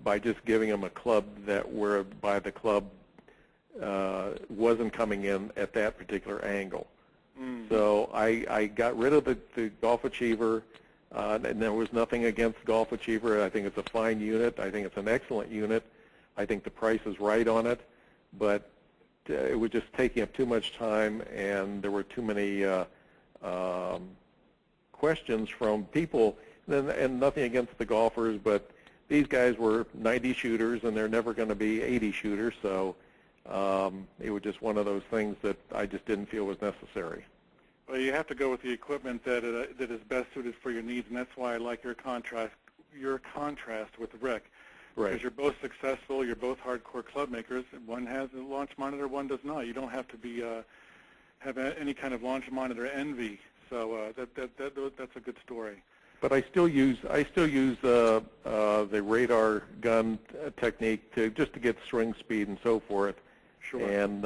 by just giving them a club that whereby the club wasn't coming in at that particular angle. So I got rid of the Golf Achiever, and there was nothing against Golf Achiever. I think it's a fine unit. I think it's an excellent unit. I think the price is right on it, but it was just taking up too much time, and there were too many questions from people, and nothing against the golfers, but these guys were 90 shooters, and they're never going to be 80 shooters, so it was just one of those things that I just didn't feel was necessary. Well, you have to go with the equipment that is best suited for your needs, and that's why I like your contrast with Rick. Right. Because you're both successful, you're both hardcore club makers. One has a launch monitor, one does not. You don't have to be have any kind of launch monitor envy. So that's a good story. But I still use the radar gun technique just to get swing speed and so forth. Sure. And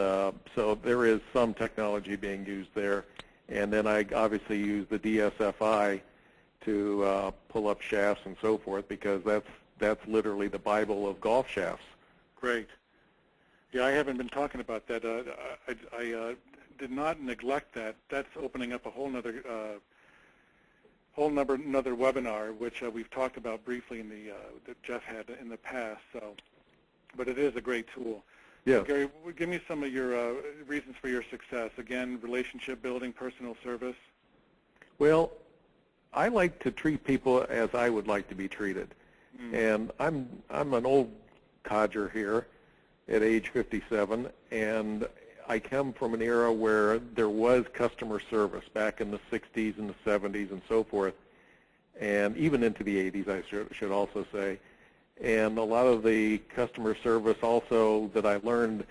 so there is some technology being used there. And then I obviously use the DSFI to pull up shafts and so forth, because that's literally the Bible of golf shafts. Great. Yeah, I haven't been talking about that. I did not neglect that. That's opening up a whole nother webinar, which we've talked about briefly in that Jeff had in the past. So, but it is a great tool. Yeah. Gary, give me some of your reasons for your success. Again, relationship building, personal service. Well, I like to treat people as I would like to be treated. And I'm an old codger here at age 57, and I come from an era where there was customer service back in the 60s and the 70s and so forth, and even into the 80s, I should also say. And a lot of the customer service also that I learned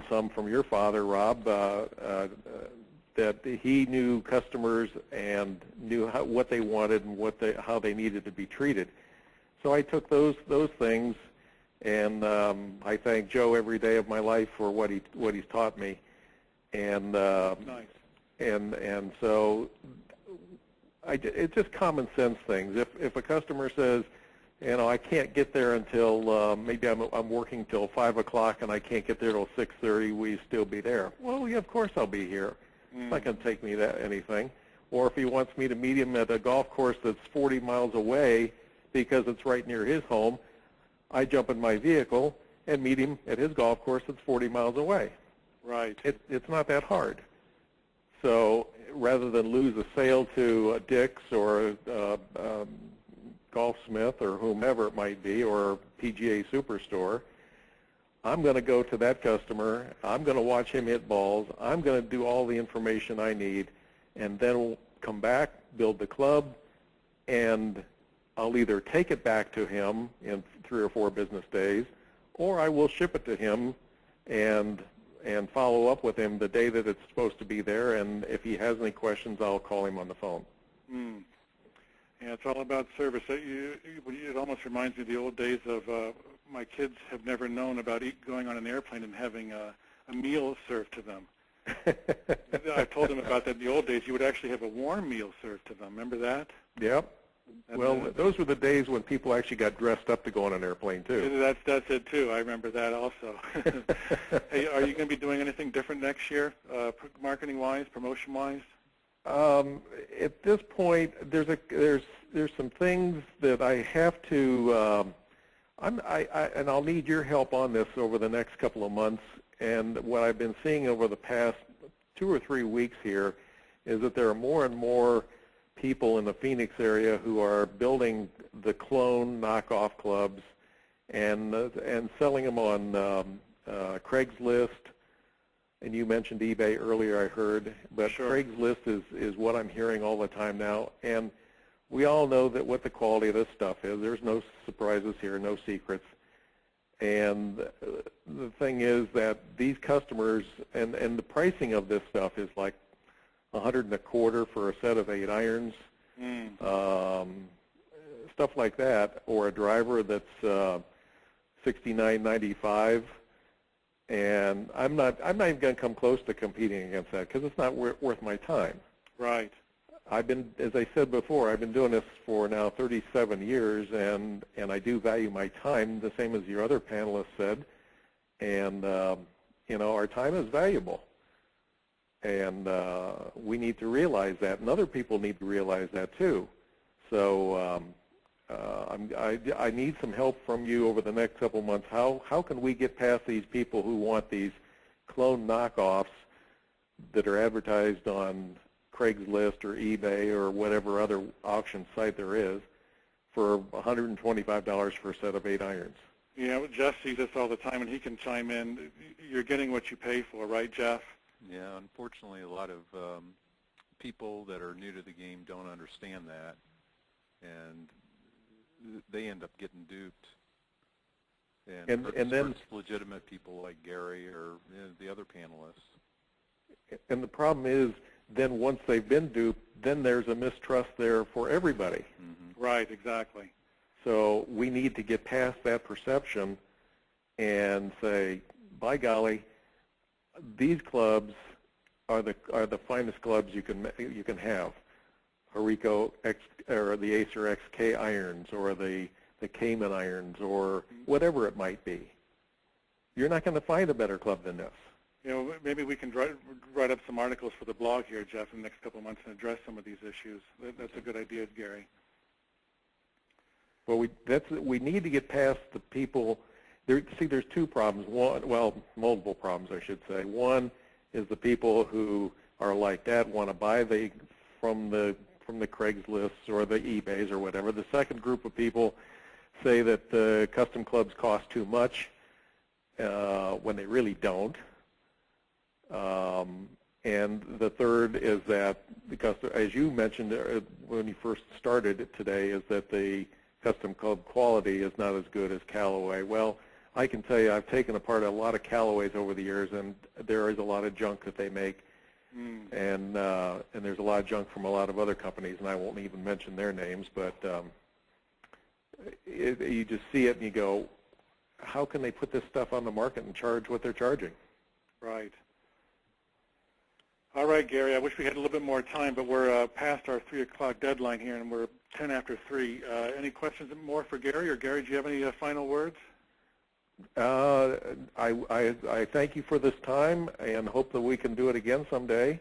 some from your father, Rob, that he knew customers and knew what they wanted and how they needed to be treated. So I took those things, and I thank Joe every day of my life for what he's taught me. And nice. And so it's just common sense things. If a customer says, I can't get there until maybe I'm working till 5 o'clock and I can't get there till 6:30, will you still be there? Well, yeah, of course I'll be here. It's not going to take me anything. Or if he wants me to meet him at a golf course that's 40 miles away because it's right near his home, I jump in my vehicle and meet him at his golf course that's 40 miles away. Right. It's not that hard. So rather than lose a sale to Dick's or Golfsmith or whomever it might be, or PGA Superstore, I'm going to go to that customer, I'm going to watch him hit balls, I'm going to do all the information I need, and then we'll come back, build the club, and I'll either take it back to him in 3 or 4 business days, or I will ship it to him and follow up with him the day that it's supposed to be there, and if he has any questions, I'll call him on the phone. Yeah, it's all about service. It almost reminds me of the old days of my kids have never known about going on an airplane and having a meal served to them. I told them about that in the old days. You would actually have a warm meal served to them. Remember that? Yep. Well, those were the days when people actually got dressed up to go on an airplane, too. That's it, too. I remember that also. Hey, are you going to be doing anything different next year, marketing-wise, promotion-wise? At this point, there's some things that I have to, and I'll need your help on this over the next couple of months. And what I've been seeing over the past 2 or 3 weeks here is that there are more and more people in the Phoenix area who are building the clone knockoff clubs and selling them on Craigslist. And you mentioned eBay earlier, I heard, but sure. Craigslist is what I'm hearing all the time now. And we all know that what the quality of this stuff is. There's no surprises here, no secrets. And the thing is that these customers, and the pricing of this stuff is like $125 for a set of 8 irons, stuff like that, or a driver that's $69.95. And I'm not even going to come close to competing against that because it's not worth my time. Right. as I said before, I've been doing this for now 37 years, and I do value my time the same as your other panelists said, and our time is valuable, and we need to realize that, and other people need to realize that too. So I need some help from you over the next couple months. How can we get past these people who want these clone knockoffs that are advertised on Craigslist or eBay or whatever other auction site there is for $125 for a set of 8 irons? Yeah, Jeff sees this all the time, and he can chime in. You're getting what you pay for, right, Jeff? Yeah, unfortunately, a lot of people that are new to the game don't understand that, and they end up getting duped. And then legitimate people like Gary or the other panelists. And the problem is, then once they've been duped, then there's a mistrust there for everybody. Mm-hmm. Right, exactly. So we need to get past that perception and say, by golly, these clubs are the finest clubs you can have. Hireko or the Acer XK irons, or the Cayman irons, or whatever it might be. You're not going to find a better club than this. Maybe we can write up some articles for the blog here, Jeff, in the next couple of months and address some of these issues. That's a good idea, Gary. Well, we need to get past the people. There's 2 problems. Multiple problems, I should say. One is the people who are like that, want to buy from the Craigslist or the eBays or whatever. The second group of people say that the custom clubs cost too much when they really don't. And the third is that, as you mentioned when you first started today, is that the custom club quality is not as good as Callaway. Well, I can tell you I've taken apart a lot of Callaways over the years, and there is a lot of junk that they make, and there's a lot of junk from a lot of other companies, and I won't even mention their names, but you just see it and you go, how can they put this stuff on the market and charge what they're charging? Right. All right, Gary, I wish we had a little bit more time, but we're past our 3 o'clock deadline here, and we're 10 after 3. Any questions more for Gary? Or Gary, do you have any final words? I thank you for this time and hope that we can do it again someday.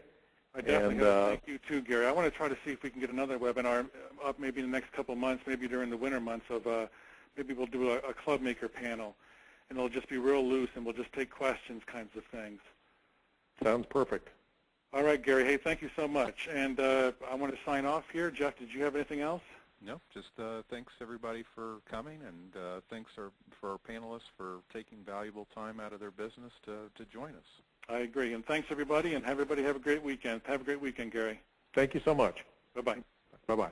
I definitely thank you too, Gary. I want to try to see if we can get another webinar up maybe in the next couple of months, maybe during the winter months of maybe we'll do a club maker panel, and it'll just be real loose, and we'll just take questions kinds of things. Sounds perfect. All right, Gary. Hey, thank you so much. And I want to sign off here. Jeff, did you have anything else? No, just thanks everybody for coming, and thanks for our panelists for taking valuable time out of their business to join us. I agree. And thanks, everybody, and everybody have a great weekend. Have a great weekend, Gary. Thank you so much. Bye-bye. Bye-bye.